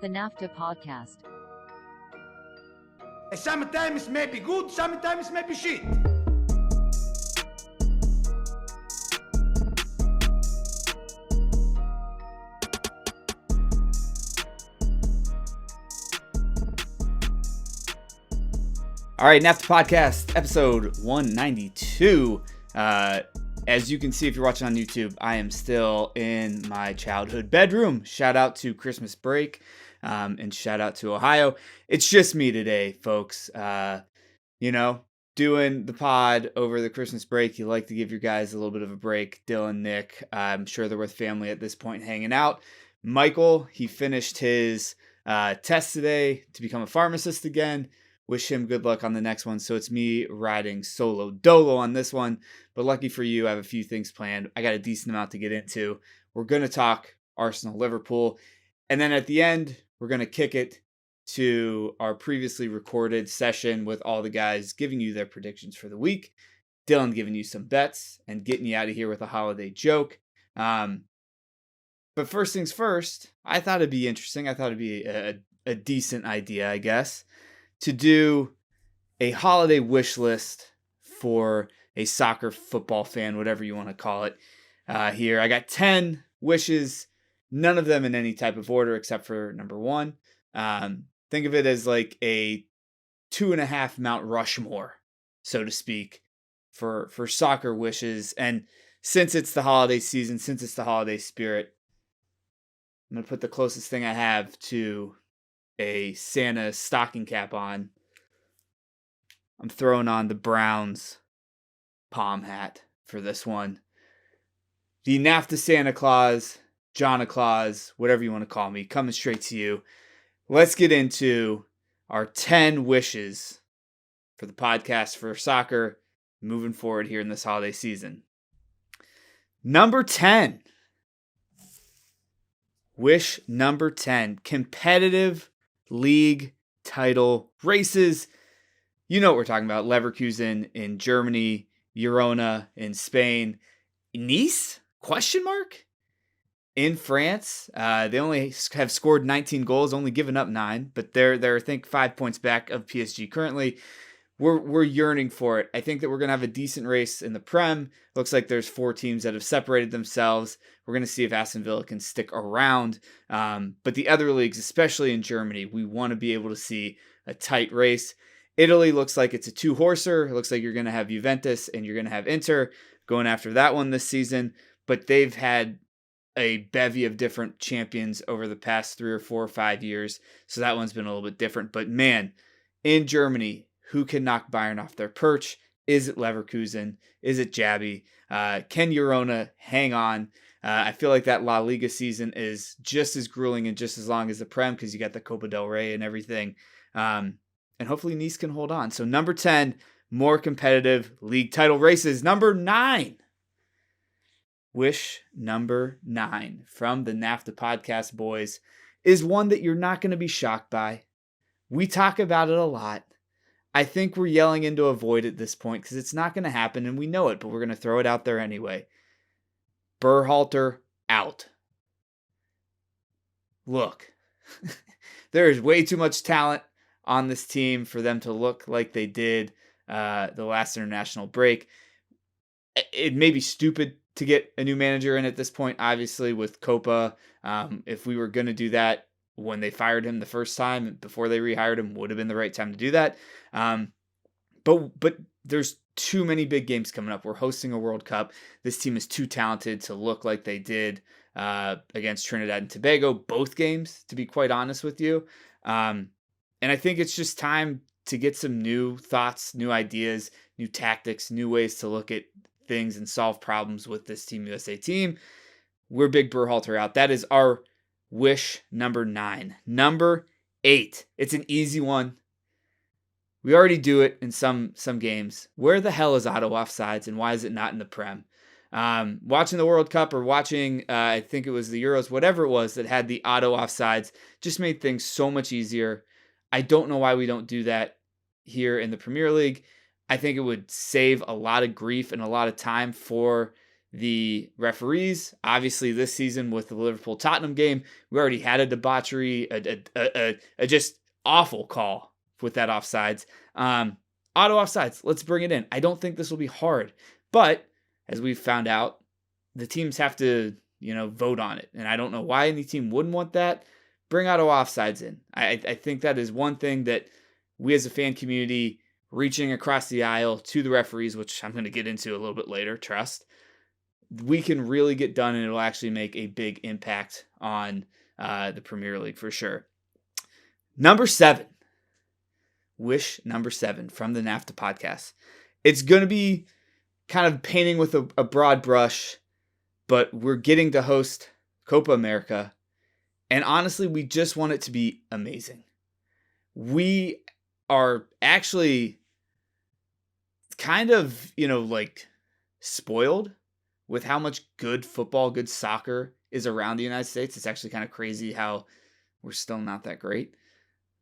the NAFTAA Podcast. Sometimes it may be good, sometimes it may be shit. All right, NAFTAA Podcast, episode 192. As you can see if you're watching on YouTube, I am still in my childhood bedroom. Shout out to Christmas break and shout out to Ohio. It's just me today, folks. Doing the pod over the Christmas break. You like to give your guys a little bit of a break. Dylan, Nick, I'm sure they're with family at this point hanging out. Michael, he finished his test today to become a pharmacist again. Wish him good luck on the next one. So it's me riding solo dolo on this one. But lucky for you, I have a few things planned. I got a decent amount to get into. We're going to talk Arsenal, Liverpool. And then at the end, we're going to kick it to our previously recorded session with all the guys giving you their predictions for the week. Dylan giving you some bets and getting you out of here with a holiday joke. But first things first, I thought it'd be interesting. I thought it'd be a decent idea, I guess, to do a holiday wish list for a soccer football fan, whatever you want to call it. Here, I got 10 wishes, none of them in any type of order except for number one. Think of it as like a 2.5 Mount Rushmore, so to speak, for soccer wishes. And since it's the holiday season, since it's the holiday spirit, I'm going to put the closest thing I have to a Santa stocking cap on. I'm throwing on the Browns palm hat for this one. The NAFTA Santa Claus, John Claus, whatever you want to call me, coming straight to you. Let's get into our 10 wishes for the podcast for soccer moving forward here in this holiday season. Number 10. Wish number 10. Competitive league title races. You know what we're talking about. Leverkusen in Germany, Girona in Spain, Nice? Question mark? In France, they only have scored 19 goals, only given up 9, but they're I think 5 points back of PSG currently. We're yearning for it. I think that we're going to have a decent race in the Prem. Looks like there's 4 teams that have separated themselves. We're going to see if Aston Villa can stick around. But the other leagues, especially in Germany, we want to be able to see a tight race. Italy looks like it's a 2-horser. It looks like you're going to have Juventus and you're going to have Inter going after that one this season. But they've had a bevy of different champions over the past 3 or 4 or 5 years. So that one's been a little bit different. But man, in Germany, who can knock Bayern off their perch? Is it Leverkusen? Is it Jabby? Can Girona hang on? I feel like that La Liga season is just as grueling and just as long as the Prem because you got the Copa del Rey and everything. And hopefully Nice can hold on. So number 10, more competitive league title races. Number 9. Wish number 9 from the NAFTA Podcast boys is one that you're not going to be shocked by. We talk about it a lot. I think we're yelling into a void at this point because it's not going to happen and we know it, but we're going to throw it out there anyway. Berhalter out. Look, there is way too much talent on this team for them to look like they did the last international break. It may be stupid to get a new manager in at this point, obviously, with Copa. If we were going to do that when they fired him the first time, before they rehired him, would have been the right time to do that. But there's too many big games coming up. We're hosting a World Cup. This team is too talented to look like they did against Trinidad and Tobago, both games, to be quite honest with you. And I think it's just time to get some new thoughts, new ideas, new tactics, new ways to look at things and solve problems with this Team USA team. We're big Berhalter out. That is our wish number 9. Number 8. It's an easy one. We already do it in some games. Where the hell is auto offsides and why is it not in the Prem? Watching the World Cup or watching, I think it was the Euros, whatever it was that had the auto offsides, just made things so much easier. I don't know why we don't do that here in the Premier League. I think it would save a lot of grief and a lot of time for the referees. Obviously, this season with the Liverpool Tottenham game, we already had a debauchery, a just awful call with that offsides. Auto offsides, let's bring it in. I don't think this will be hard, but as we've found out, the teams have to, vote on it. And I don't know why any team wouldn't want that. Bring auto offsides in. I think that is one thing that we as a fan community reaching across the aisle to the referees, which I'm going to get into a little bit later, trust, we can really get done, and it'll actually make a big impact on the Premier League for sure. Number 7. Wish number 7 from the NAFTAA Podcast. It's going to be kind of painting with a broad brush, but we're getting to host Copa America, and honestly, we just want it to be amazing. We are actually kind of, spoiled with how much good football, good soccer is around the United States. It's actually kind of crazy how we're still not that great.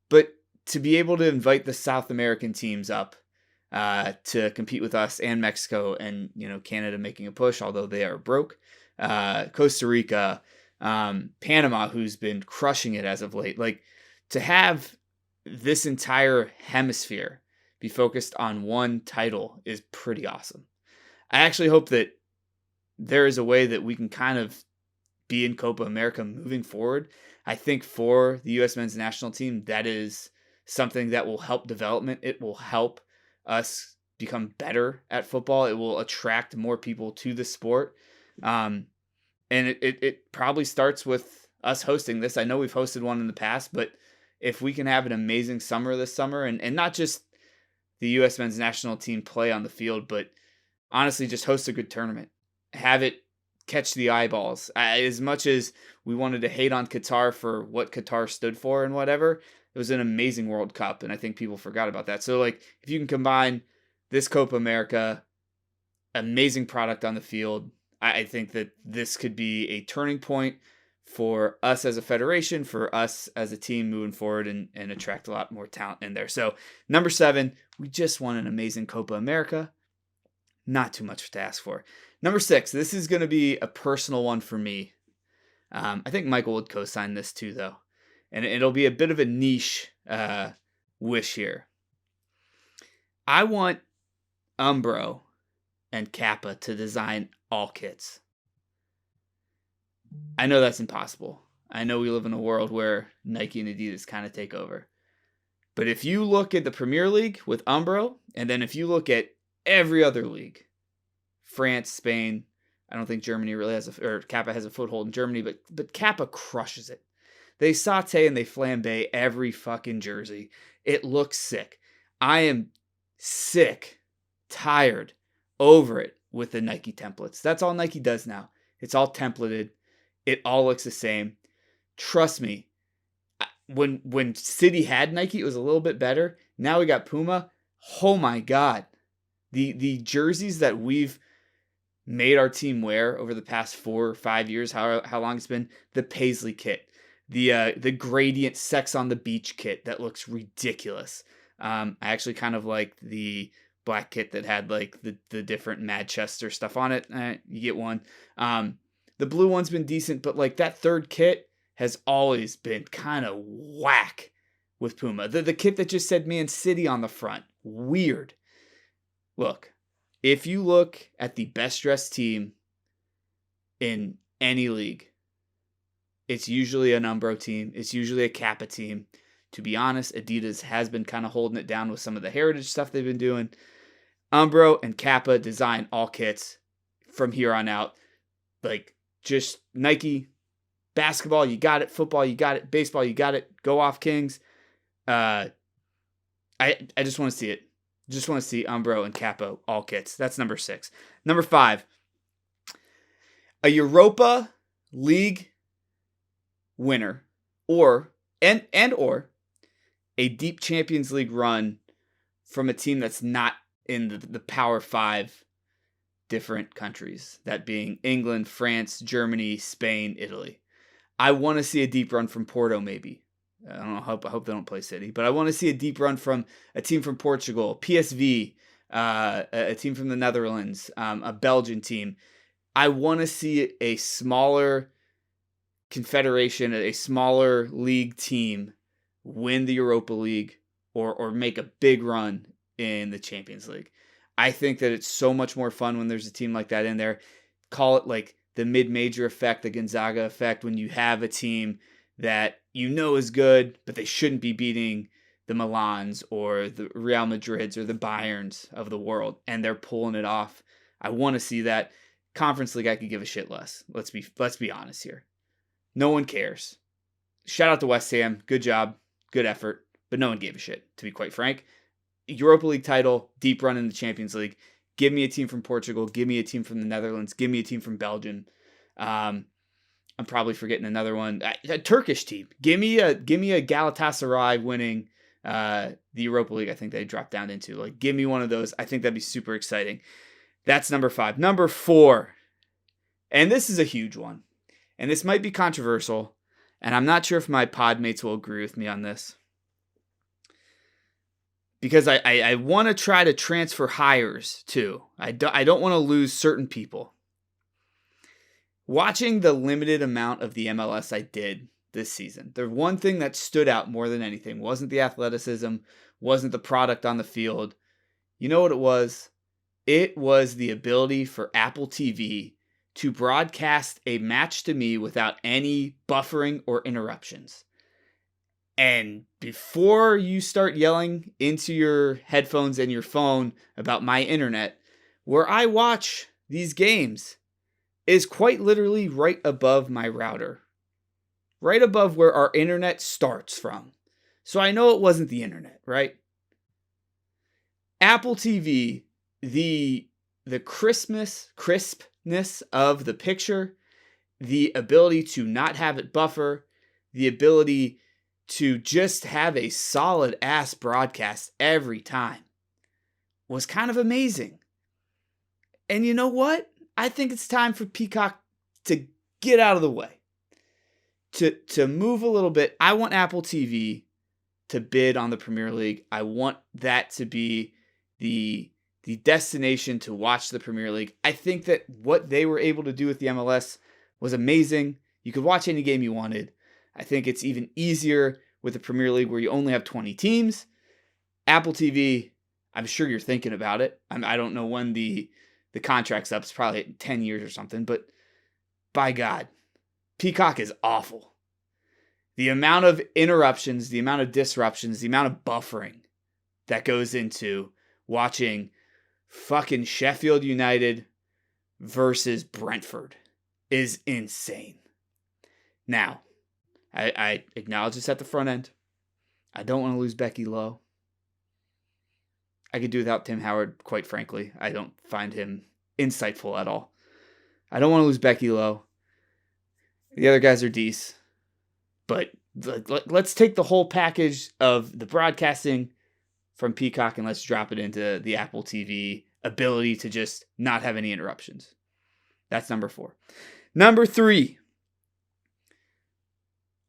But to be able to invite the South American teams up to compete with us, and Mexico and, Canada making a push, although they are broke, Costa Rica, Panama, who's been crushing it as of late, to have this entire hemisphere be focused on one title is pretty awesome. I actually hope that there is a way that we can kind of be in Copa America moving forward. I think for the U.S. men's national team, that is something that will help development. It will help us become better at football. It will attract more people to the sport. And it probably starts with us hosting this. I know we've hosted one in the past, but if we can have an amazing summer this summer, and not just the U.S. men's national team play on the field, but honestly just host a good tournament. Have it catch the eyeballs. As much as we wanted to hate on Qatar for what Qatar stood for and whatever, it was an amazing World Cup, and I think people forgot about that. So, if you can combine this Copa America, amazing product on the field, I think that this could be a turning point for us as a federation, for us as a team moving forward, and attract a lot more talent in there. So, number 7, we just won an amazing Copa America. Not too much to ask for. Number 6, this is going to be a personal one for me. I think Michael would co-sign this too, though. And it'll be a bit of a niche wish here. I want Umbro and Kappa to design all kits. I know that's impossible. I know we live in a world where Nike and Adidas kind of take over. But if you look at the Premier League with Umbro, and then if you look at every other league, France, Spain, I don't think Germany really has Kappa has a foothold in Germany, but Kappa crushes it. They saute and they flambe every fucking jersey. It looks sick. I am sick, tired, over it with the Nike templates. That's all Nike does now. It's all templated. It all looks the same. Trust me, when City had Nike, it was a little bit better. Now we got Puma. Oh my God. The jerseys that we've made our team wear over the past 4 or 5 years, how long it's been, the Paisley kit, the gradient Sex on the Beach kit that looks ridiculous. I actually kind of like the black kit that had the different Manchester stuff on it. You get one. The blue one's been decent, but that third kit has always been kind of whack with Puma. The kit that just said Man City on the front. Weird. Look, if you look at the best dressed team in any league, it's usually an Umbro team. It's usually a Kappa team. To be honest, Adidas has been kind of holding it down with some of the heritage stuff they've been doing. Umbro and Kappa design all kits from here on out. Just Nike, basketball, you got it. Football, you got it. Baseball, you got it. Go off, Kings. I just want to see it. Just want to see Umbro and Kappa all kits. That's number 6. Number 5, a Europa League winner or a deep Champions League run from a team that's not in the Power 5 different countries, that being England, France, Germany, Spain, Italy. I want to see a deep run from Porto, maybe. I don't know. I hope they don't play City, but I want to see a deep run from a team from Portugal, PSV, a team from the Netherlands, a Belgian team. I want to see a smaller confederation, a smaller league team win the Europa League or make a big run in the Champions League. I think that it's so much more fun when there's a team like that in there. Call it like the mid-major effect, the Gonzaga effect, when you have a team that you know is good, but they shouldn't be beating the Milans or the Real Madrids or the Bayerns of the world, and they're pulling it off. I want to see that. Conference League, I could give a shit less. Let's be honest here. No one cares. Shout out to West Ham. Good job. Good effort. But no one gave a shit, to be quite frank. Europa League title, deep run in the Champions League. Give me a team from Portugal. Give me a team from the Netherlands. Give me a team from Belgium. I'm probably forgetting another one. A Turkish team. Give me a Galatasaray winning the Europa League. I think they dropped down into. Like, give me one of those. I think that'd be super exciting. That's number 5. Number 4, and this is a huge one, and this might be controversial, and I'm not sure if my pod mates will agree with me on this, because I want to try to transfer hires too. I don't want to lose certain people. Watching the limited amount of the MLS I did this season, the one thing that stood out more than anything wasn't the athleticism, wasn't the product on the field. You know what it was? It was the ability for Apple TV to broadcast a match to me without any buffering or interruptions. And before you start yelling into your headphones and your phone about my internet, where I watch these games is quite literally right above my router. Right above where our internet starts from. So I know it wasn't the internet, right? Apple TV, the crispness of the picture, the ability to not have it buffer, the ability to just have a solid ass broadcast every time was kind of amazing. And you know what? I think it's time for Peacock to get out of the way. To move a little bit. I want Apple TV to bid on the Premier League. I want that to be the destination to watch the Premier League. I think that what they were able to do with the MLS was amazing. You could watch any game you wanted. I think it's even easier with the Premier League where you only have 20 teams. Apple TV, I'm sure you're thinking about it. I don't know when the contract's up. It's probably 10 years or something. But by God, Peacock is awful. The amount of interruptions, the amount of disruptions, the amount of buffering that goes into watching fucking Sheffield United versus Brentford is insane. Now, I acknowledge this at the front end. I don't want to lose Becky Lowe. I could do without Tim Howard, quite frankly. I don't find him insightful at all. I don't want to lose Becky Lowe. The other guys are decent. But let's take the whole package of the broadcasting from Peacock and let's drop it into the Apple TV ability to just not have any interruptions. That's number 4. Number 3.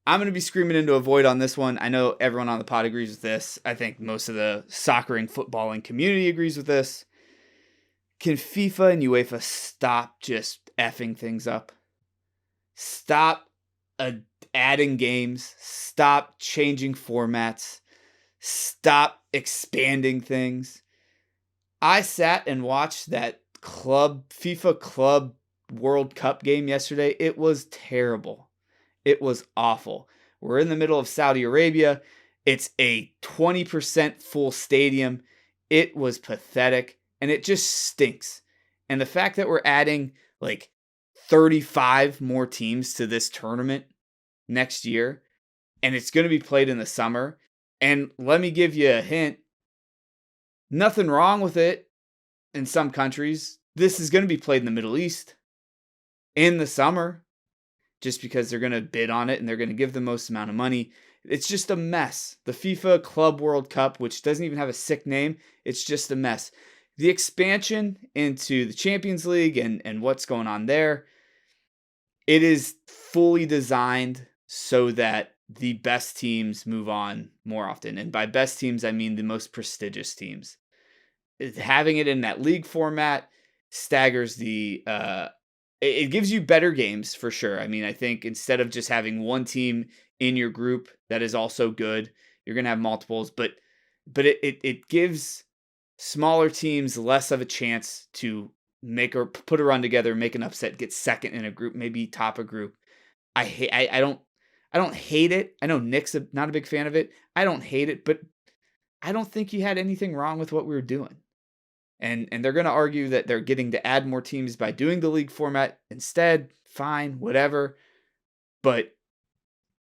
I'm going to be screaming into a void on this one. I know everyone on the pod agrees with this. I think most of the soccering, footballing community agrees with this. Can FIFA and UEFA stop just effing things up? Stop adding games. Stop changing formats. Stop expanding things. I sat and watched that FIFA Club World Cup game yesterday. It was terrible. It was awful. We're in the middle of Saudi Arabia. It's a 20% full stadium. It was pathetic, and it just stinks. And the fact that we're adding like 35 more teams to this tournament next year, and it's going to be played in the summer. And let me give you a hint. Nothing wrong with it in some countries. This is going to be played in the Middle East in the summer just because they're going to bid on it and they're going to give the most amount of money. It's just a mess. The FIFA Club World Cup, which doesn't even have a sick name, it's just a mess. The expansion into the Champions League and what's going on there, it is fully designed so that the best teams move on more often. And by best teams, I mean the most prestigious teams. Having it in that league format staggers the it gives you better games for sure. I mean, I think instead of just having one team in your group that is also good, you're going to have multiples, but it gives smaller teams less of a chance to make or put a run together, make an upset, get second in a group, maybe top a group. I don't hate it. I know Nick's not a big fan of it. I don't hate it, but I don't think you had anything wrong with what we were doing. And they're going to argue that they're getting to add more teams by doing the league format instead. Fine, whatever. But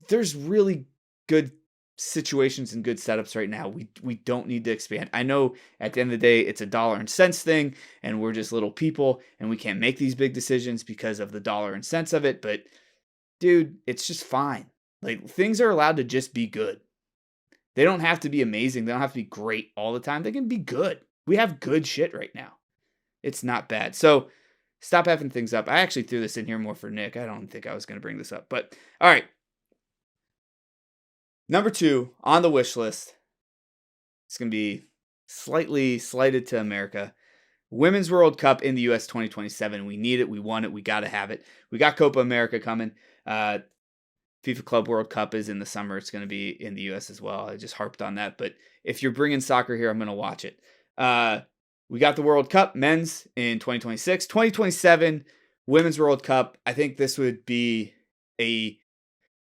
there's really good situations and good setups right now. We don't need to expand. I know at the end of the day, it's a dollar and cents thing, and we're just little people, and we can't make these big decisions because of the dollar and cents of it. But dude, it's just fine. Like, things are allowed to just be good. They don't have to be amazing. They don't have to be great all the time. They can be good. We have good shit right now. It's not bad. So stop having things up. I actually threw this in here more for Nick. I don't think I was going to bring this up. But all right. Number 2 on the wish list. It's going to be slightly slighted to America. Women's World Cup in the U.S. 2027. We need it. We want it. We got to have it. We got Copa America coming. FIFA Club World Cup is in the summer. It's going to be in the U.S. as well. I just harped on that. But if you're bringing soccer here, I'm going to watch it. We got the World Cup men's in 2026. 2027 Women's World Cup. I think this would be a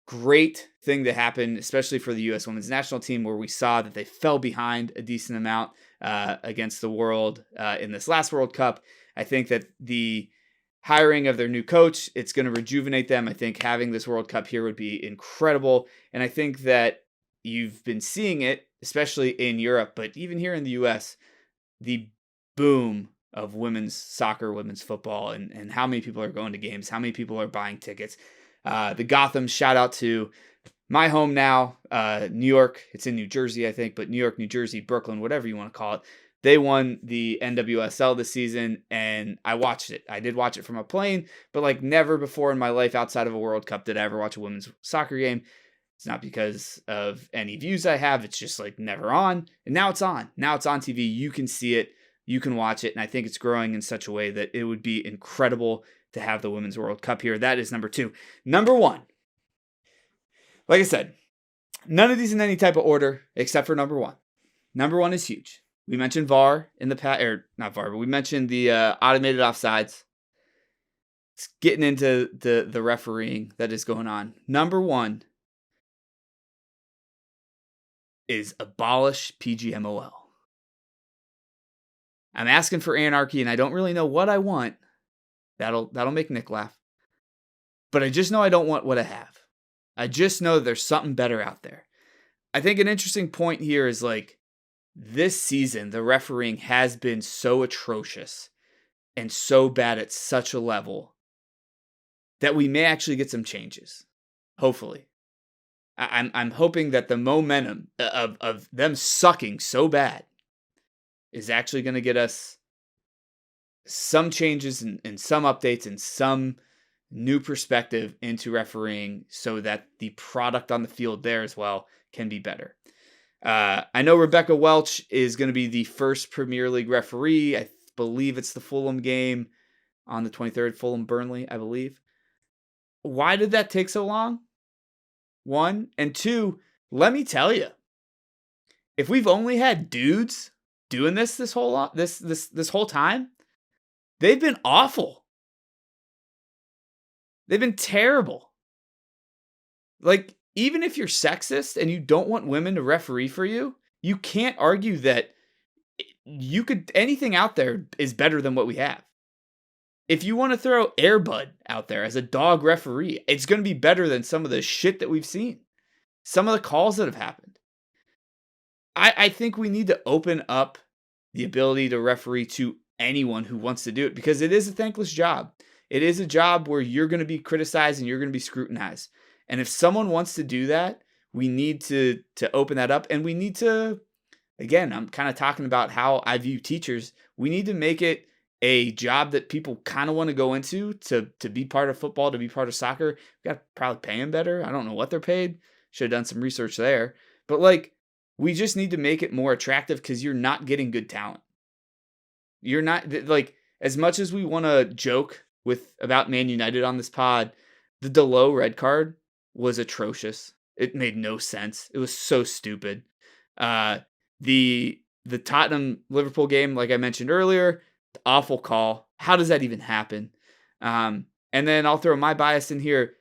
great thing to happen, especially for the U.S. women's national team, where we saw that they fell behind a decent amount against the world in this last World Cup. I think that the hiring of their new coach, it's going to rejuvenate them. I think having this World Cup here would be incredible. And I think that you've been seeing it, especially in Europe, but even here in the U.S., the boom of women's soccer, women's football, and how many people are going to games, how many people are buying tickets. The Gotham, shout out to my home now, New York. It's in New Jersey, I think, but New York, New Jersey, Brooklyn, whatever you want to call it. They won the NWSL this season, and I watched it. I did watch it from a plane, but like never before in my life outside of a World Cup did I ever watch a women's soccer game. It's not because of any views I have. It's just like never on. And now it's on. Now it's on TV. You can see it. You can watch it. And I think it's growing in such a way that it would be incredible to have the Women's World Cup here. That is number 2. Number 1. Like I said, none of these in any type of order except for number 1. Number 1 is huge. We mentioned VAR in the past, or not VAR, but we mentioned the automated offsides. It's getting into the refereeing that is going on. Number 1 is abolish PGMOL. I'm asking for anarchy, and I don't really know what I want. That'll make Nick laugh. But I just know I don't want what I have. I just know there's something better out there. I think an interesting point here is like this season, the refereeing has been so atrocious and so bad at such a level that we may actually get some changes. Hopefully. I'm hoping that the momentum of them sucking so bad is actually going to get us some changes and some updates and some new perspective into refereeing so that the product on the field there as well can be better. I know Rebecca Welch is going to be the first Premier League referee. I believe it's the Fulham game on the 23rd, Fulham-Burnley, I believe. Why did that take so long? 1. And 2, let me tell you, if we've only had dudes doing this whole time, they've been awful. They've been terrible. Like, even if you're sexist and you don't want women to referee for you, you can't argue that anything out there is better than what we have. If you want to throw Air Bud out there as a dog referee, it's going to be better than some of the shit that we've seen. Some of the calls that have happened. I think we need to open up the ability to referee to anyone who wants to do it, because it is a thankless job. It is a job where you're going to be criticized and you're going to be scrutinized. And if someone wants to do that, we need to open that up. And we need to, again, I'm kind of talking about how I view teachers. We need to make it a job that people kind of want to go into to be part of football, to be part of soccer. We got to probably pay them better. I don't know what they're paid. Should have done some research there. But like, we just need to make it more attractive, because you're not getting good talent. You're not, like, as much as we want to joke about Man United on this pod. The Delo red card was atrocious. It made no sense. It was so stupid. The Tottenham Liverpool game, like I mentioned earlier, awful call. How does that even happen? And then I'll throw my bias in here.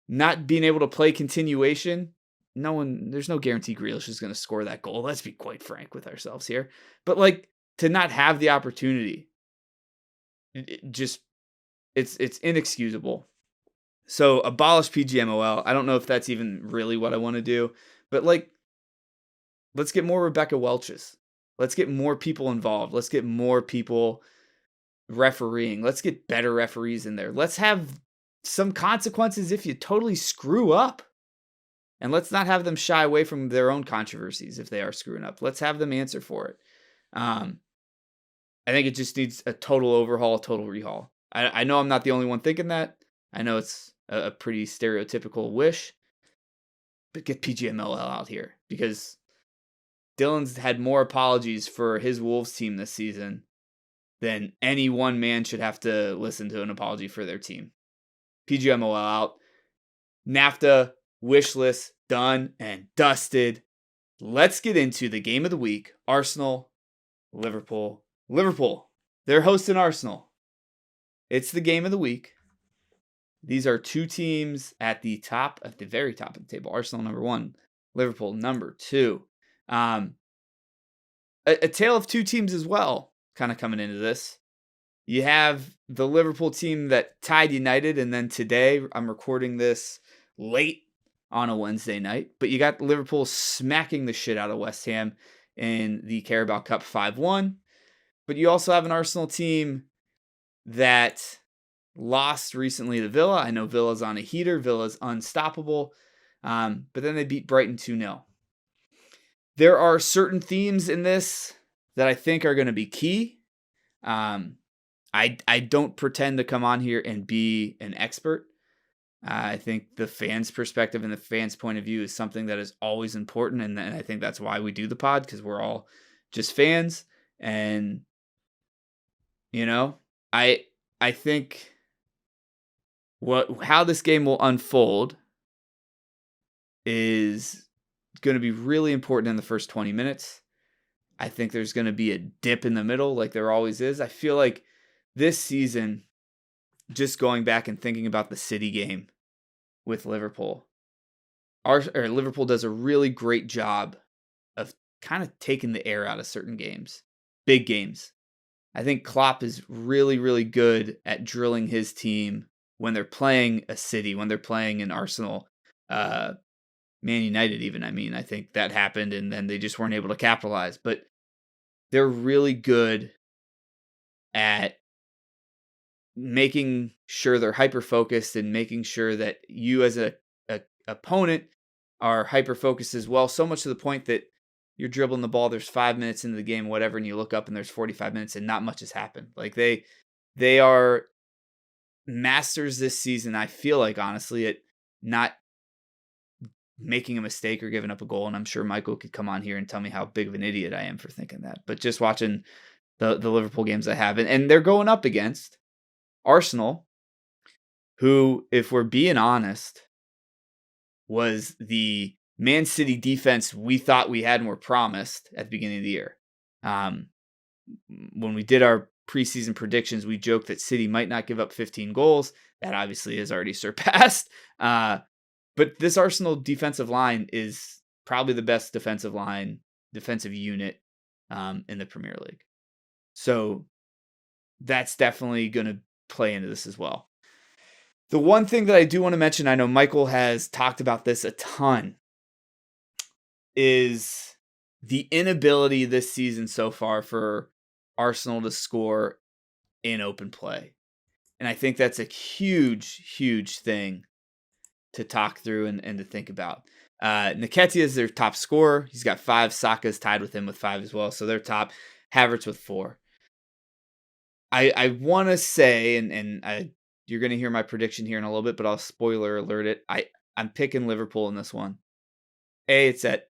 Not being able to play continuation. There's no guarantee Grealish is going to score that goal. Let's be quite frank with ourselves here. But like, to not have the opportunity, it's inexcusable. So abolish PGMOL. I don't know if that's even really what I want to do, but like, let's get more Rebecca Welches. Let's get more people involved. Let's get more people refereeing. Let's get better referees in there. Let's have some consequences if you totally screw up. And let's not have them shy away from their own controversies if they are screwing up. Let's have them answer for it. I think it just needs a total overhaul, a total rehaul. I know I'm not the only one thinking that. I know it's a pretty stereotypical wish. But get PGMOL out here. Because Dylan's had more apologies for his Wolves team this season than any one man should have to listen to an apology for their team. PGMOL out. NAFTA wish list done and dusted. Let's get into the game of the week. Arsenal, Liverpool. Liverpool, they're hosting Arsenal. It's the game of the week. These are two teams at the very top of the table. Arsenal number 1, Liverpool number 2. A tale of two teams as well, kind of coming into this. You have the Liverpool team that tied United, and then today, I'm recording this late on a Wednesday night, but you got Liverpool smacking the shit out of West Ham in the Carabao Cup 5-1. But you also have an Arsenal team that lost recently to Villa. I know Villa's on a heater. Villa's unstoppable. But then they beat Brighton 2-0. There are certain themes in this that I think are going to be key. I don't pretend to come on here and be an expert. I think the fans' perspective and the fans' point of view is something that is always important. And I think that's why we do the pod, because we're all just fans. And, I think how this game will unfold is going to be really important in the first 20 minutes. I think there's going to be a dip in the middle like there always is. I feel like this season, just going back and thinking about the City game with Liverpool, Liverpool does a really great job of kind of taking the air out of certain games, big games. I think Klopp is really, really good at drilling his team when they're playing a City, when they're playing an Arsenal, Man United even. I think that happened and then they just weren't able to capitalize. But they're really good at making sure they're hyper-focused and making sure that you as a opponent are hyper-focused as well, so much to the point that you're dribbling the ball, there's 5 minutes into the game, whatever, and you look up and there's 45 minutes and not much has happened. Like they are masters this season, I feel like, honestly, at not making a mistake or giving up a goal. And I'm sure Michael could come on here and tell me how big of an idiot I am for thinking that. But just watching the Liverpool games I have, and they're going up against Arsenal, who, if we're being honest, was the Man City defense we thought we had and were promised at the beginning of the year. When we did our preseason predictions, we joked that City might not give up 15 goals. That obviously is already surpassed. But this Arsenal defensive line is probably the best defensive unit in the Premier League. So that's definitely going to play into this as well. The one thing that I do want to mention, I know Michael has talked about this a ton, is the inability this season so far for Arsenal to score in open play. And I think that's a huge, huge thing to talk through and to think about. Nketiah is their top scorer. He's got 5. Saka's tied with him with 5 as well. So they're top. Havertz with 4. I want to say, and you're going to hear my prediction here in a little bit, but I'll spoiler alert it. I'm picking Liverpool in this one. It's at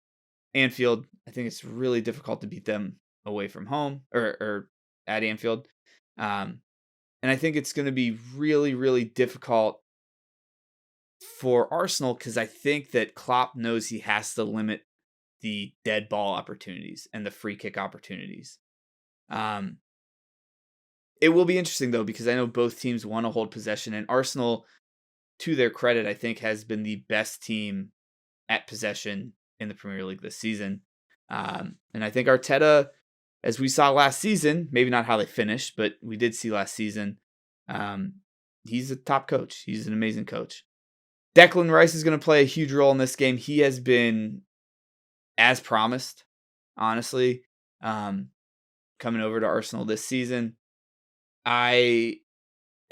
Anfield. I think it's really difficult to beat them away from home or at Anfield. And I think it's going to be really, really difficult for Arsenal because I think that Klopp knows he has to limit the dead ball opportunities and the free kick opportunities. It will be interesting, though, because I know both teams want to hold possession, and Arsenal, to their credit, I think has been the best team at possession in the Premier League this season. And I think Arteta, as we saw last season, maybe not how they finished, but we did see last season, he's a top coach. He's an amazing coach. Declan Rice is going to play a huge role in this game. He has been, as promised, honestly, coming over to Arsenal this season. I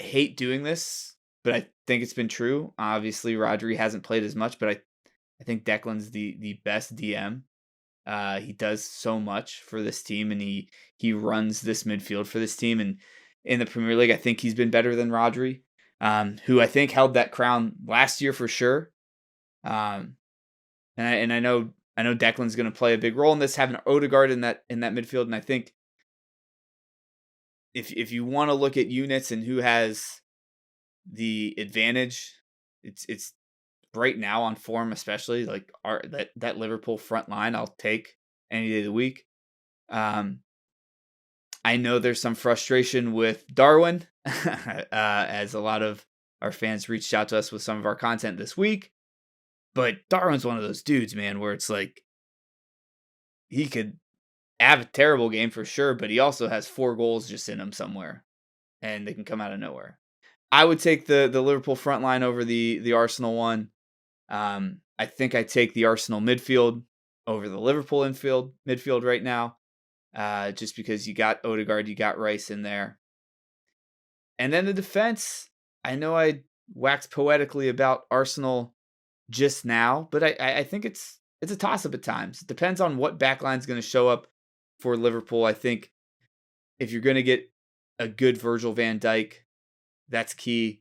hate doing this, but I think it's been true. Obviously, Rodri hasn't played as much, but I think Declan's the best DM. He does so much for this team, and he runs this midfield for this team. And in the Premier League, I think he's been better than Rodri, who I think held that crown last year for sure. And I know Declan's going to play a big role in this, having Odegaard in that midfield, and I think if you want to look at units and who has the advantage, it's right now on form, especially like that Liverpool front line, I'll take any day of the week. I know there's some frustration with Darwin, as a lot of our fans reached out to us with some of our content this week. But Darwin's one of those dudes, man, where it's like he could have a terrible game for sure, but he also has 4 goals just in him somewhere, and they can come out of nowhere. I would take the Liverpool front line over the Arsenal one. I think I take the Arsenal midfield over the Liverpool midfield right now, just because you got Odegaard, you got Rice in there. And then the defense, I know I waxed poetically about Arsenal just now, but I think it's a toss-up at times. It depends on what backline's going to show up for Liverpool. I think if you're going to get a good Virgil van Dijk, that's key.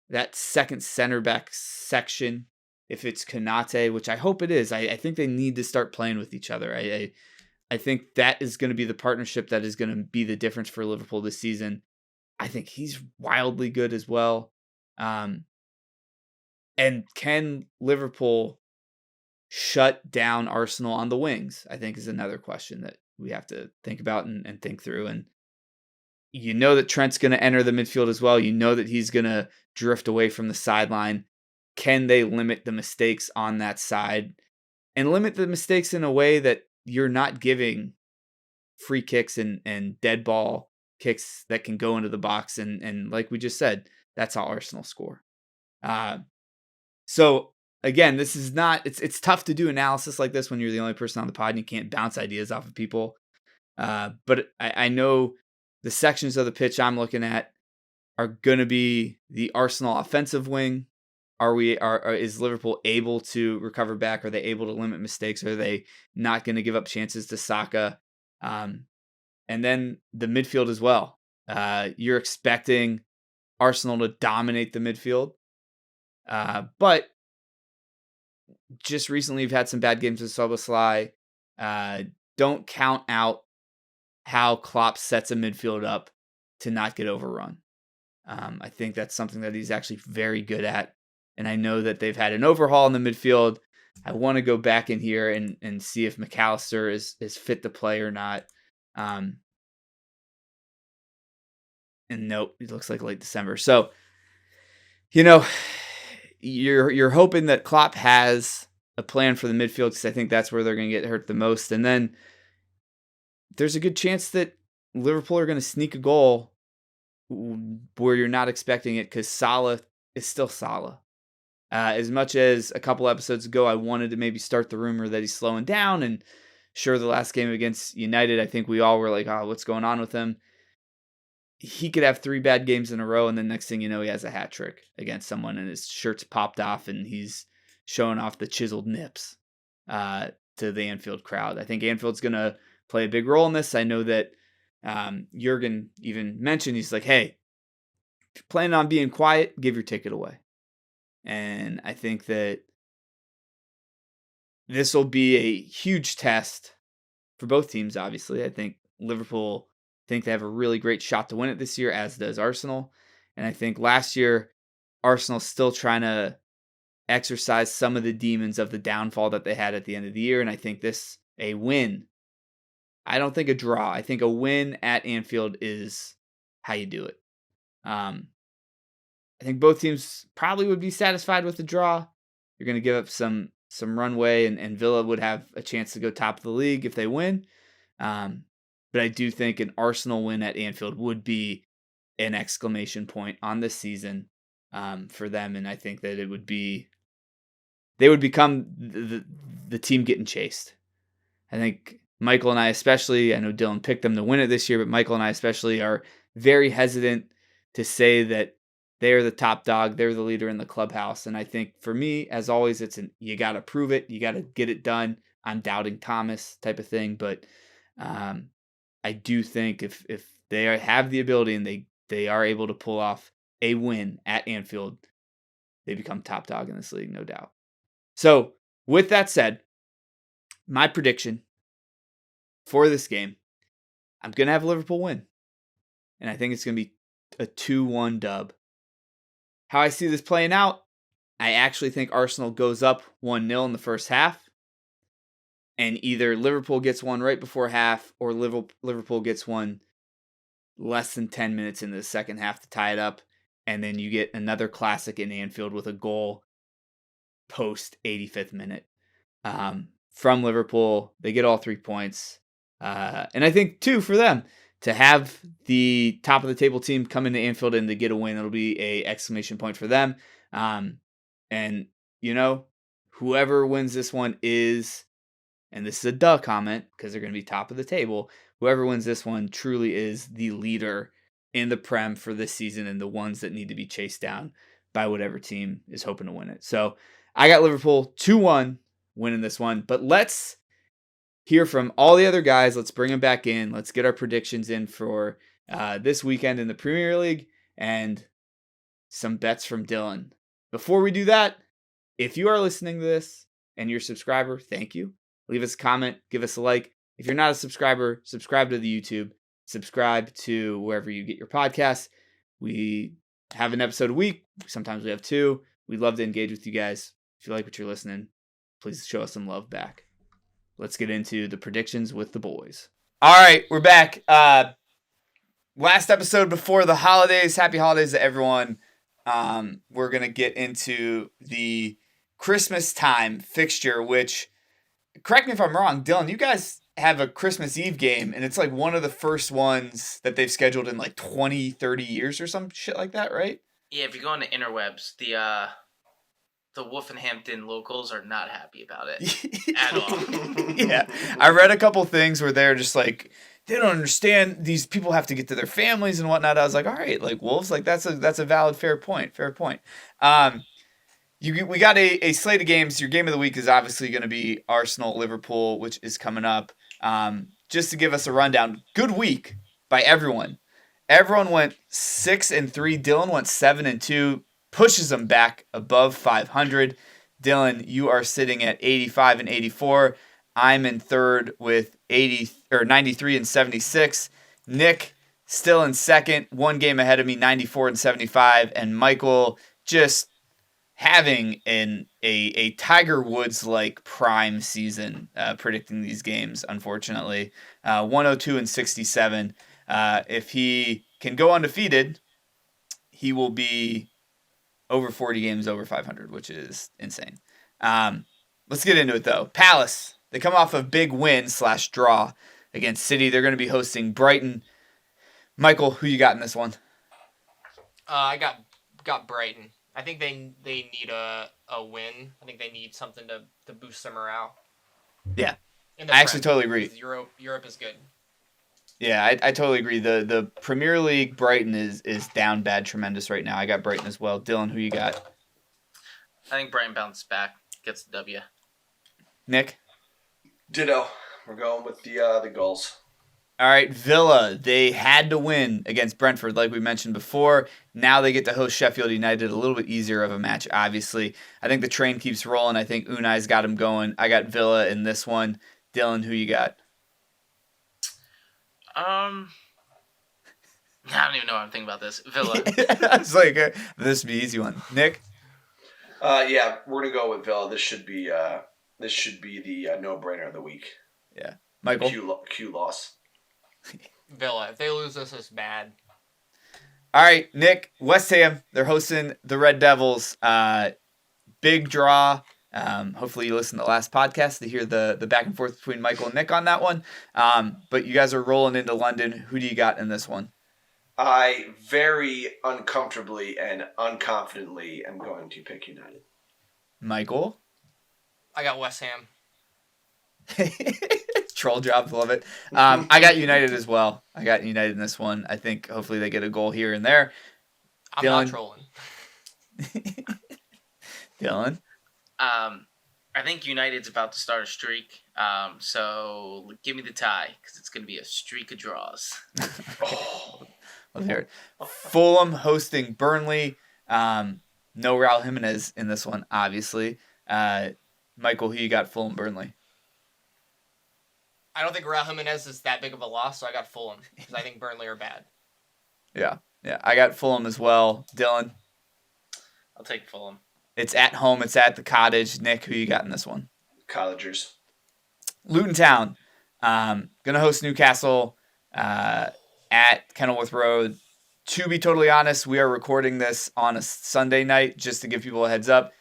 That second center back section, if it's Konate, which I hope it is, I think they need to start playing with each other. I think that is going to be the partnership that is going to be the difference for Liverpool this season. I think he's wildly good as well. And can Liverpool shut down Arsenal on the wings, I think is another question that we have to think about and think through. And you know that Trent's going to enter the midfield as well. You know that he's going to drift away from the sideline. Can they limit the mistakes on that side and limit the mistakes in a way that you're not giving free kicks and dead ball kicks that can go into the box? And like we just said, that's how Arsenal score. So again, this is not, it's tough to do analysis like this when you're the only person on the pod and you can't bounce ideas off of people. But I know the sections of the pitch I'm looking at are going to be the Arsenal offensive wing. Is Liverpool able to recover back? Are they able to limit mistakes? Are they not going to give up chances to Saka? And then the midfield as well. You're expecting Arsenal to dominate the midfield. But just recently you've had some bad games with Szoboszlai. Don't count out how Klopp sets a midfield up to not get overrun. I think that's something that he's actually very good at. And I know that they've had an overhaul in the midfield. I want to go back in here and see if McAllister is fit to play or not. And nope, it looks like late December. So, you're hoping that Klopp has a plan for the midfield because I think that's where they're going to get hurt the most. And then there's a good chance that Liverpool are going to sneak a goal where you're not expecting it because Salah is still Salah. As much as a couple episodes ago, I wanted to maybe start the rumor that he's slowing down. And sure, the last game against United, I think we all were like, oh, what's going on with him? He could have 3 bad games in a row, and then next thing you know, he has a hat trick against someone, and his shirt's popped off, and he's showing off the chiseled nips to the Anfield crowd. I think Anfield's going to play a big role in this. I know that Jurgen even mentioned, he's like, hey, if you're planning on being quiet, give your ticket away. And I think that this will be a huge test for both teams, obviously. I think think they have a really great shot to win it this year, as does Arsenal. And I think last year, Arsenal's still trying to exercise some of the demons of the downfall that they had at the end of the year. And I think a win. I don't think a draw. I think a win at Anfield is how you do it. I think both teams probably would be satisfied with the draw. You're going to give up some runway, and Villa would have a chance to go top of the league if they win. But I do think an Arsenal win at Anfield would be an exclamation point on this season for them, and I think that they would become the team getting chased. I think Michael and I especially, I know Dylan picked them to win it this year, but Michael and I especially are very hesitant to say that they're the top dog, they're the leader in the clubhouse. And I think for me, as always, you got to prove it, you got to get it done. I'm doubting Thomas type of thing, but I do think if they have the ability and they are able to pull off a win at Anfield, they become top dog in this league, no doubt. So with that said, my prediction for this game, I'm going to have Liverpool win. And I think it's going to be a 2-1 dub. How I see this playing out, I actually think Arsenal goes up 1-0 in the first half. And either Liverpool gets one right before half or Liverpool gets one less than 10 minutes into the second half to tie it up. And then you get another classic in Anfield with a goal post 85th minute from Liverpool. They get all 3 points. And I think, too, for them, to have the top of the table team come into Anfield and to get a win, it'll be a exclamation point for them. And, whoever wins this one is, and this is a duh comment because they're going to be top of the table, whoever wins this one truly is the leader in the Prem for this season and the ones that need to be chased down by whatever team is hoping to win it. So I got Liverpool 2-1 winning this one, but let's hear from all the other guys. Let's bring them back in. Let's get our predictions in for this weekend in the Premier League and some bets from Dylan. Before we do that, if you are listening to this and you're a subscriber, thank you. Leave us a comment, give us a like. If you're not a subscriber, subscribe to the YouTube, subscribe to wherever you get your podcasts. We have an episode a week. Sometimes we have 2. We'd love to engage with you guys. If you like what you're listening, please show us some love back. Let's get into the predictions with the boys. All right, we're back. Last episode before the holidays. Happy holidays to everyone. We're going to get into the Christmas time fixture, which, correct me if I'm wrong, Dylan, you guys have a Christmas Eve game, and it's like one of the first ones that they've scheduled in like 20, 30 years or some shit like that, right? Yeah, if you go into interwebs, the Wolverhampton locals are not happy about it at all. Yeah. I read a couple things where they're just like, they don't understand, these people have to get to their families and whatnot. I was like, all right, like Wolves, like that's a valid, fair point. We got a slate of games. Your game of the week is obviously going to be Arsenal, Liverpool, which is coming up. Just to give us a rundown, good week by everyone. Everyone went 6-3. Dylan went 7-2. Pushes them back above 500. Dylan, you are sitting at 85 and 84. I'm in third with 93 and 76. Nick still in second, one game ahead of me, 94 and 75. And Michael just having a Tiger Woods like prime season predicting these games. Unfortunately, 102 and 67. If he can go undefeated, he will be over 40 games over 500, which is insane. Let's get into it, though. Palace, they come off a big win/draw against City. They're going to be hosting Brighton. Michael, who you got in this one? I got Brighton. I think they need a win. I think they need something to boost their morale. Yeah, I actually totally agree. Europe is good. Yeah, I totally agree. The Premier League, Brighton is down bad tremendous right now. I got Brighton as well. Dylan, who you got? I think Brighton bounces back, gets the W. Nick? Ditto. We're going with the goals. All right, Villa, they had to win against Brentford, like we mentioned before. Now they get to host Sheffield United, a little bit easier of a match, obviously. I think the train keeps rolling. I think Unai's got him going. I got Villa in this one. Dylan, who you got? I don't even know what I'm thinking about this. Villa. It's like this would be an easy one. Nick? Yeah, we're gonna go with Villa. This should be the no-brainer of the week. Yeah. Michael? Q loss. Villa. If they lose this, it's bad. All right, Nick. West Ham. They're hosting the Red Devils. Big draw. Hopefully you listened to the last podcast to hear the back and forth between Michael and Nick on that one. But you guys are rolling into London. Who do you got in this one? I very uncomfortably and unconfidently am going to pick United. Michael? I got West Ham. Troll job, love it. I got United as well. I got United in this one. I think hopefully they get a goal here and there. I'm not trolling. Dylan? I think United's about to start a streak. So give me the tie because it's going to be a streak of draws. Let's hear it. Fulham hosting Burnley. No Raul Jimenez in this one, obviously. Michael, who you got Fulham Burnley? I don't think Raul Jimenez is that big of a loss, so I got Fulham because I think Burnley are bad. Yeah. I got Fulham as well. Dylan? I'll take Fulham. It's at home. It's at the Cottage. Nick, who you got in this one? Cottagers. Luton Town. Gonna host Newcastle at Kenilworth Road. To be totally honest, we are recording this on a Sunday night just to give people a heads up.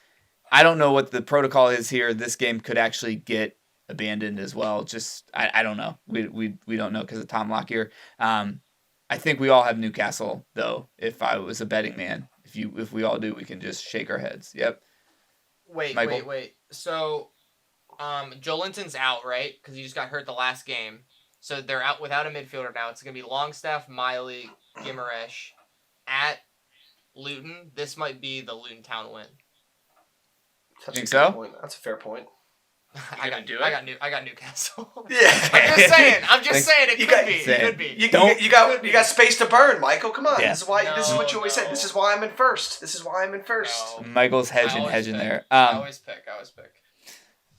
I don't know what the protocol is here. This game could actually get abandoned as well. I don't know. We don't know because of Tom Lockyer. I think we all have Newcastle though. If I was a betting man, if we all do, we can just shake our heads. Yep. Wait. So, Joelinton's out, right? Because he just got hurt the last game. So they're out without a midfielder now. It's gonna be Longstaff, Miley, Guimaraes at Luton. This might be the Luton Town win. Think so? Point. That's a fair point. I got Newcastle. Yeah. I'm just saying. It could be. You got space to burn, Michael. Come on. Yeah. This is what you always say. This is why I'm in first. No. Michael's hedging there. I always pick.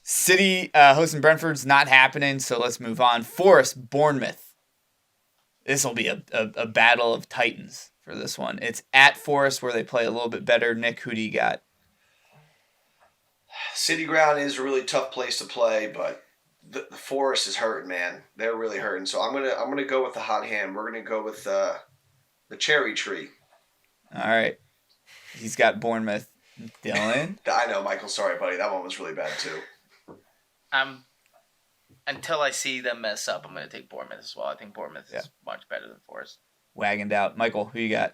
City hosting Brentford's not happening, so let's move on. Forest, Bournemouth. This will be a battle of titans for this one. It's at Forest where they play a little bit better. Nick, who do you got? City ground is a really tough place to play, but the Forest is hurting, man. They're really hurting. So I'm gonna go with the hot hand. We're gonna go with the cherry tree. All right. He's got Bournemouth. Dylan? I know, Michael. Sorry, buddy. That one was really bad too. Until I see them mess up, I'm going to take Bournemouth as well. I think Bournemouth is much better than Forest. Wagoned out. Michael, who you got?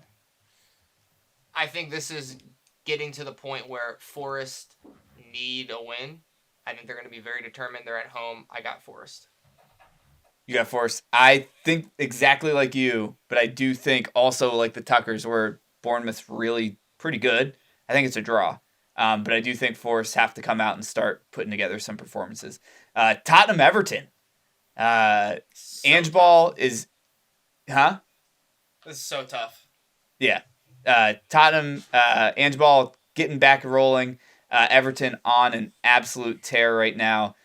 I think this is getting to the point where Forest need a win. I think they're going to be very determined. They're at home. I got Forest. You got Forest. I think exactly like you, but I do think also like the Tuckers where Bournemouth's really pretty good. I think it's a draw. But I do think Forest have to come out and start putting together some performances. Tottenham Everton. Ange Ball is... Huh? This is so tough. Yeah. Tottenham, Ange Ball getting back rolling. Everton on an absolute tear right now.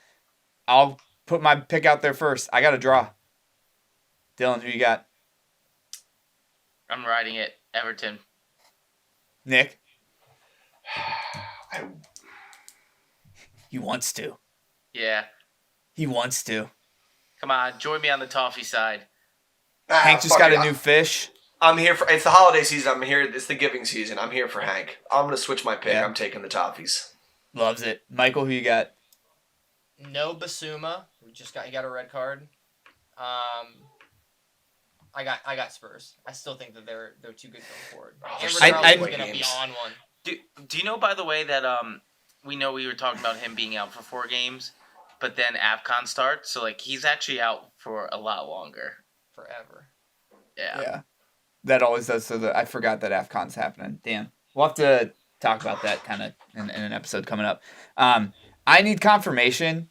I'll put my pick out there first. I got a draw. Dylan, who you got? I'm riding it. Everton. Nick? He wants to. Yeah. He wants to. Come on, join me on the toffee side. Hank just got a new fish. I'm here for... It's the holiday season. I'm here. It's the giving season. I'm here for Hank. I'm going to switch my pick. Yeah. I'm taking the toffees. Loves it. Michael, who you got? No Basuma. He got a red card. I got Spurs. I still think that they're too good going forward. Amber I going to be on one. Do you know, by the way, that we were talking about him being out for 4 games, but then AFCON starts, so like he's actually out for a lot longer. Forever. Yeah. That always does. So I forgot that AFCON's happening. Damn. We'll have to talk about that kind of in an episode coming up. I need confirmation.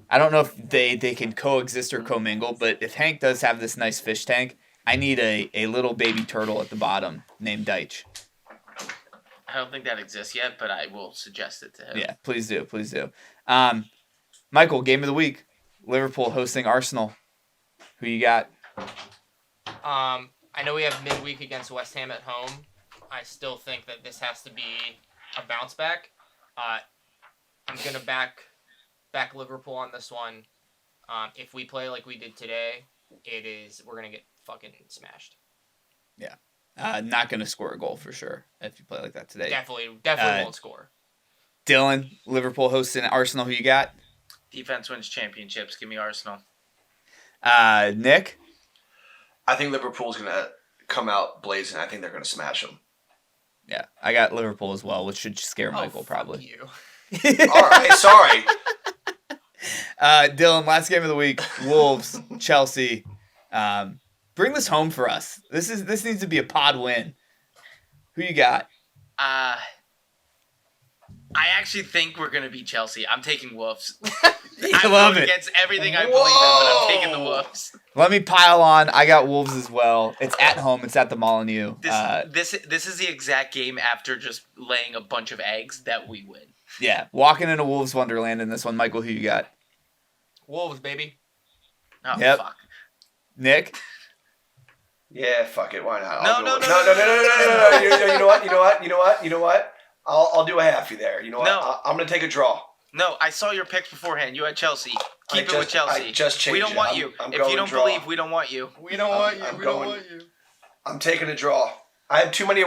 I don't know if they can coexist or commingle, but if Hank does have this nice fish tank, I need a little baby turtle at the bottom named Deitch. I don't think that exists yet, but I will suggest it to him. Yeah, please do. Please do. Michael, game of the week. Liverpool hosting Arsenal. Who you got? I know we have midweek against West Ham at home. I still think that this has to be a bounce back. I'm going to back Liverpool on this one. If we play like we did today, we're going to get fucking smashed. Yeah. Not going to score a goal for sure if you play like that today. Definitely won't score. Dylan, Liverpool hosting Arsenal. Who you got? Defense wins championships. Give me Arsenal. Nick? I think Liverpool's going to come out blazing. I think they're going to smash them. Yeah, I got Liverpool as well, which should scare Michael probably. You. All right, sorry. Dylan, last game of the week, Wolves, Chelsea. Bring this home for us. This needs to be a pod win. Who you got? I actually think we're going to beat Chelsea. I'm taking Wolves. I love it. Against everything I believe in, but I'm taking the Wolves. Let me pile on. I got Wolves as well. It's at home. It's at the Molineux. This is the exact game after just laying a bunch of eggs that we win. Yeah, walking into Wolves Wonderland in this one. Michael, who you got? Wolves, baby. Oh, Yep. fuck. Nick? Yeah, fuck it. Why not? No. You know what? I'll do a halfie there. You know what? No. I'm gonna take a draw. No, I saw your picks beforehand. You had Chelsea. Keep it with Chelsea. I just changed we don't it. want you. I'm if going you don't draw. believe, we don't want you. We don't want you. We don't want you. I'm taking a draw. I have too many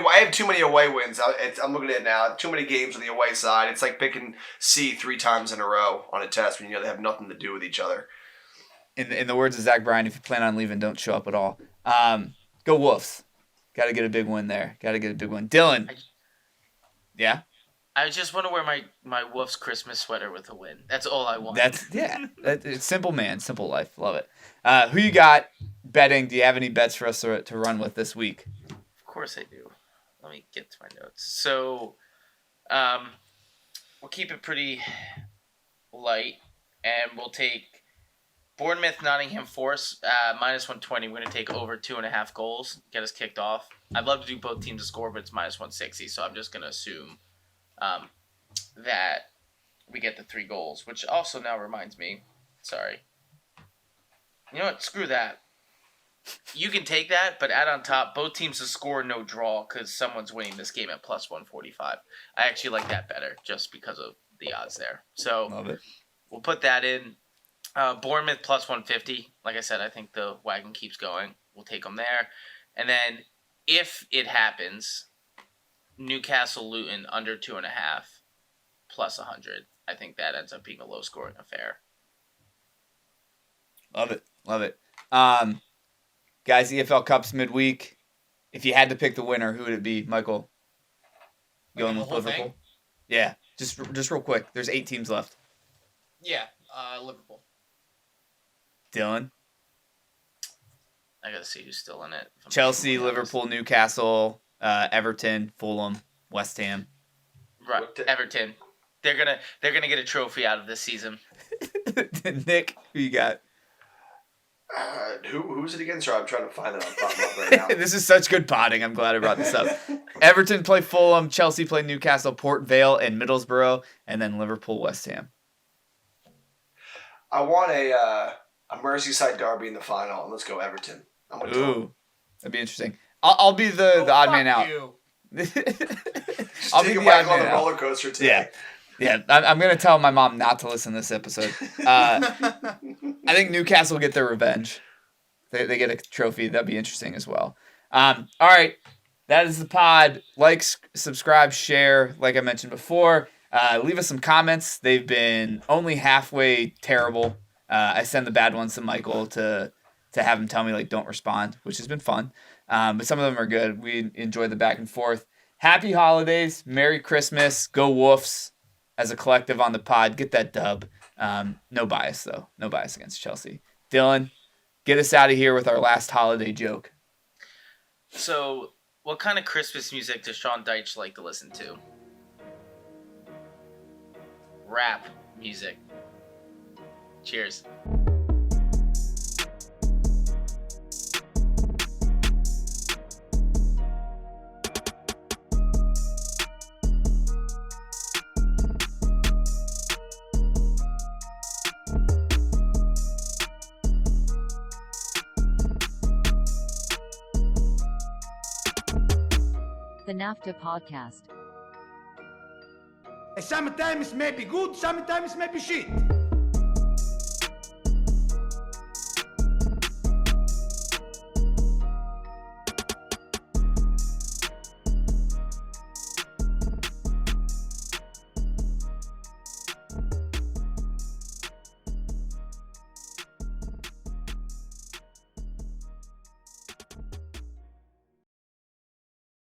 away wins. I'm looking at it now. Too many games on the away side. It's like picking C 3 times in a row on a test when you know they have nothing to do with each other. In the words of Zach Bryan, if you plan on leaving, don't show up at all. Go Wolves. Got to get a big win there. Dylan. Yeah? I just want to wear my Wolves Christmas sweater with a win. That's all I want. It's simple man, simple life. Love it. Who you got betting? Do you have any bets for us to run with this week? Of course I do. Let me get to my notes. So, we'll keep it pretty light, and we'll take Bournemouth, Nottingham Forest, minus 120. We're going to take over 2.5 goals, get us kicked off. I'd love to do both teams to score, but it's minus 160, so I'm just going to assume that we get the 3 goals, which also now reminds me, sorry. You know what? Screw that. You can take that, but add on top, both teams to score, no draw, because someone's winning this game at plus 145. I actually like that better, just because of the odds there. So Love it. We'll put that in. Bournemouth plus 150. Like I said, I think the wagon keeps going. We'll take them there. And then, if it happens, Newcastle Luton under 2.5 plus 100. I think that ends up being a low-scoring affair. Love it. Guys, EFL Cup's midweek. If you had to pick the winner, who would it be, Michael? Going with Liverpool? Thing? Yeah, just real quick. There's 8 teams left. Yeah, Liverpool. Dylan? I gotta see who's still in it. Chelsea, Liverpool, Newcastle, Everton, Fulham, West Ham. Right, Everton. They're gonna get a trophy out of this season. Nick, who you got? Who's it again? Sorry, I'm trying to find it. I'm popping up right now. This is such good potting. I'm glad I brought this up. Everton play Fulham, Chelsea play Newcastle, Port Vale, and Middlesbrough, and then Liverpool, West Ham. I want a Merseyside derby in the final, and let's go Everton. Ooh, that'd be interesting. I'll be the odd man out. I'll be the odd man out. Roller coaster today. Yeah. I'm gonna tell my mom not to listen to this episode. I think Newcastle will get their revenge. They get a trophy. That'd be interesting as well. All right, that is the pod. Like, subscribe, share. Like I mentioned before, leave us some comments. They've been only halfway terrible. I send the bad ones to Michael to have him tell me don't respond, which has been fun. But some of them are good. We enjoy the back and forth. Happy holidays, Merry Christmas, go Wolves. As a collective on the pod, get that dub. No bias, though. No bias against Chelsea. Dylan, get us out of here with our last holiday joke. So, what kind of Christmas music does Sean Deitch like to listen to? Rap music. Cheers. The NAFTAA Podcast. Sometimes maybe good, sometimes maybe shit.